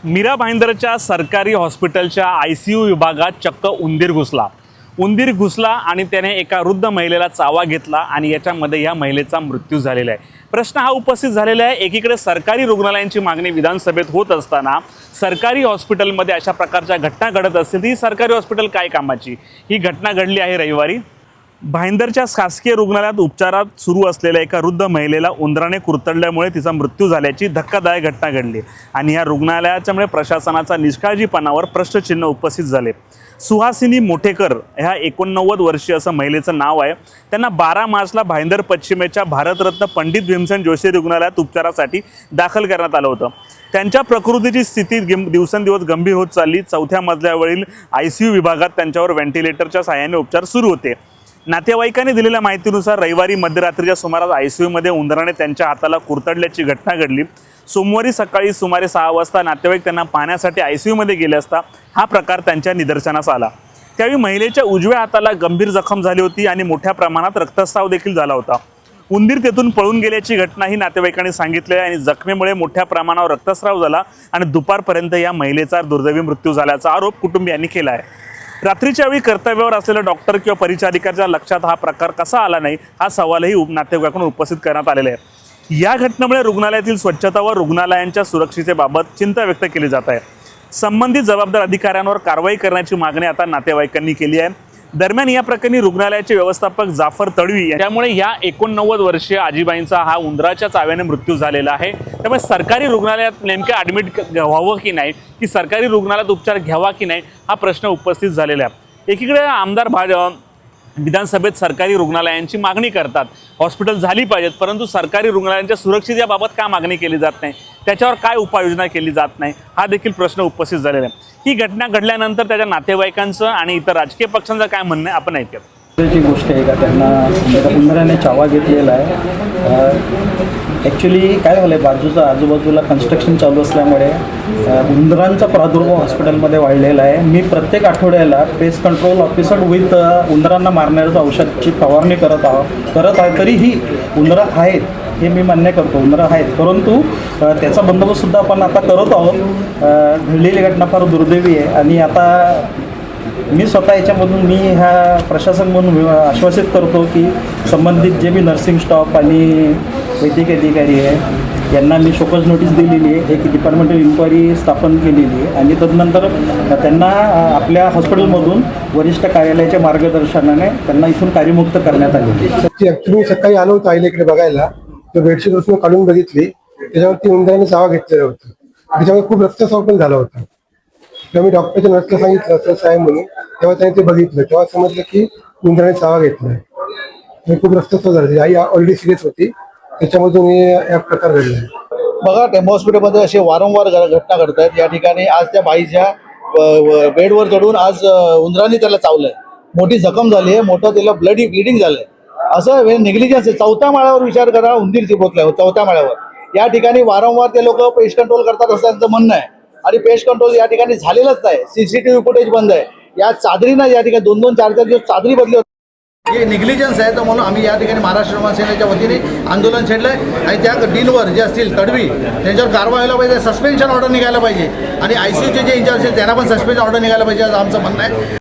मीरा भाईंदरच्या सरकारी हॉस्पिटलच्या ICU विभागात चक्क उंदीर घुसला आणि त्याने एका वृद्ध महिलेला चावा घेतला आणि याच्यामध्ये या महिलेचा मृत्यू झालेला आहे। प्रश्न हा उपस्थित झालेला आहे, एकीकडे सरकारी रुग्णालयांची मागणी विधानसभेत होत असताना सरकारी हॉस्पिटलमध्ये अशा प्रकारच्या घटना घडत असतील ती सरकारी हॉस्पिटल काय कामाची। ही घटना घडली आहे रविवारी भाईंदरच्या शासकीय रुग्णालयात उपचारात सुरू असलेल्या एका वृद्ध महिलेला उंदराने कुरतडल्यामुळे तिचा मृत्यू झाल्याची धक्कादायक घटना घडली आणि या रुग्णालयाच्यामुळे प्रशासनाचा निष्काळजीपणावर प्रश्नचिन्ह उपस्थित झाले। सुहासिनी मोठेकर ह्या 89 वर्षीय असं महिलेचं नाव आहे। त्यांना 12 मार्चला भाईंदर पश्चिमेच्या भारतरत्न पंडित भीमसेन जोशी रुग्णालयात उपचारासाठी दाखल करण्यात आलं होतं। त्यांच्या प्रकृतीची स्थिती दिवसेंदिवस गंभीर होत चालली। 4थ्या मजल्यावरील ICU विभागात त्यांच्यावर व्हेंटिलेटरच्या सहाय्याने उपचार सुरू होते। नातेवाईकांनी दिलेल्या माहितीनुसार रविवारी मध्यरात्रीच्या सुमारास ICU मध्ये उंदराने त्यांच्या हाताला कुरतडल्याची घटना घडली। सोमवारी सकाळी सुमारे 6 वाजता नातेवाईक त्यांना पाहण्यासाठी ICU मध्ये गेले असता हा प्रकार त्यांच्या निदर्शनास आला। त्यावेळी महिलेच्या उजव्या हाताला गंभीर जखम झाली होती आणि मोठ्या प्रमाणात रक्तस्राव देखील झाला होता। उंदीर तेथून पळून गेल्याची घटनाही नातेवाईकांनी सांगितली आणि जखमेमुळे मोठ्या प्रमाणावर रक्तस्राव झाला आणि दुपारपर्यंत या महिलेचा दुर्दैवी मृत्यू झाल्याचा आरोप कुटुंबियांनी केला आहे। रात्रीच्या वेळी कर्तव्यावर असलेल्या डॉक्टर किंवा परिचारिकाच्या लक्षात हा प्रकार कसा आला नाही हा सवालही नातेवाईकांकडून उपस्थित करण्यात आलेला आहे। या घटनेमुळे रुग्णालयातील स्वच्छता व रुग्णालयांच्या सुरक्षिततेबाबत चिंता व्यक्त केली जात आहे। संबंधित जबाबदार अधिकाऱ्यांवर कारवाई करण्याची मागणी आता नातेवाईकांनी केली आहे। दरम्यान या प्रकरणी रुग्णालयाचे व्यवस्थापक जाफर तडवी त्यामुळे या 89 वर्षीय आजीबाईंचा हा उंदराच्या चाव्याने मृत्यू झालेला आहे। त्यामुळे सरकारी रुग्णालयात नेमकं ॲडमिट व्हावं की नाही की सरकारी रुग्णालयात उपचार घ्यावा की नाही हा प्रश्न उपस्थित झालेला आहे। एकीकडे आमदार विधानसभेत सरकारी रुग्णालयांची मागणी करतात, हॉस्पिटल झाली पाहिजेत, परंतु सरकारी रुग्णालयांच्या सुरक्षिततेबाबत का मागणी केली जात नाही, त्याच्यावर काय उपाययोजना केली जात नाही हा देखील प्रश्न उपस्थित झालेला आहे। ही घटना घडल्यानंतर त्याच्या नातेवाईकांचं आणि इतर राजकीय पक्षांचं काय म्हणणं आहे आपण ऐकूया। जी गोष्ट आहे का त्यांना उंदराने चावा घेतलेला आहे। ॲक्च्युली काय झालं आहे, बाजूचा आजूबाजूला कन्स्ट्रक्शन चालू असल्यामुळे उंदरांचा प्रादुर्भाव हॉस्पिटलमध्ये वाढलेला आहे। मी प्रत्येक आठवड्याला पेस्ट कंट्रोल ऑफिसर विथ उंदरांना मारण्याचं औषधाची फवारणी करत आहे। तरीही उंदरं आहेत हे मी मान्य करतो, उंदरं आहेत, परंतु त्याचा बंदोबस्तसुद्धा आपण आता करत आहोत। घडलेली घटना फार दुर्दैवी आहे आणि आता मी स्वतः याच्यामधून मी ह्या प्रशासन म्हणून आश्वासित करतो की संबंधित जे बी नर्सिंग स्टाफ आणि वैद्यकीय अधिकारी आहे यांना मी शोकज नोटीस दिलेली आहे, एक डिपार्टमेंटल इन्क्वायरी स्थापन केलेली आहे आणि तदनंतर त्यांना आपल्या हॉस्पिटलमधून वरिष्ठ कार्यालयाच्या मार्गदर्शनाने त्यांना इथून कार्यमुक्त करण्यात आलेली आहे। ॲक्च्युली सकाळी आलो होतो आईला इकडे बघायला, तर बेडशीट उचलून काढून बघितली, त्याच्यावरती उंदराने चावा घेतलेला होता, त्याच्यामुळे खूप रक्तस्राव पण झाला होता। तेव्हा मी डॉक्टरच्या नर्सला सांगितलं असं आहे म्हणून, तेव्हा त्याने ते बघितलं, तेव्हा समजलं की उंदराने चावा घेतलाय, खूप रक्तस्राव झाला। आई ऑलरेडी सिरियस होती, त्याच्यामधून या प्रकार घडला। बघा, टेम्पो हॉस्पिटलमध्ये असे वारंवार घटना घडत आहेत। या ठिकाणी आज त्या बाईच्या बेडवर चढून आज उंदराने त्याला चावलंय, मोठी जखम झाली आहे, मोठं त्याला ब्लिडिंग झालंय। असं निग्लिजन्स आहे। 4थ्या माळ्यावर विचार करा, उंदीर चिपकलाय 4थ्या माळ्यावर। या ठिकाणी वारंवार ते लोक पेस्ट कंट्रोल करतात असं त्यांचं म्हणणं आहे आणि पेस्ट कंट्रोल या ठिकाणी झालेलंच नाही। CCTV फुटेज बंद आहे। या चादरीनं या ठिकाणी 2-2, 4-4 दिवस चादरी बदली होती, हे निग्लिजन्स आहे। तर म्हणून आम्ही या ठिकाणी महाराष्ट्र सेनेच्या वतीने आंदोलन छेडलंय आणि त्या डीनवर जे असतील तडवी त्यांच्यावर कारवाई व्हायला पाहिजे, सस्पेन्शन ऑर्डर निघायला पाहिजे आणि ICUचे जे इंचार्ज आहेत त्यांना पण सस्पेन्शन ऑर्डर निघायला पाहिजे असं आमचं म्हणणं आहे।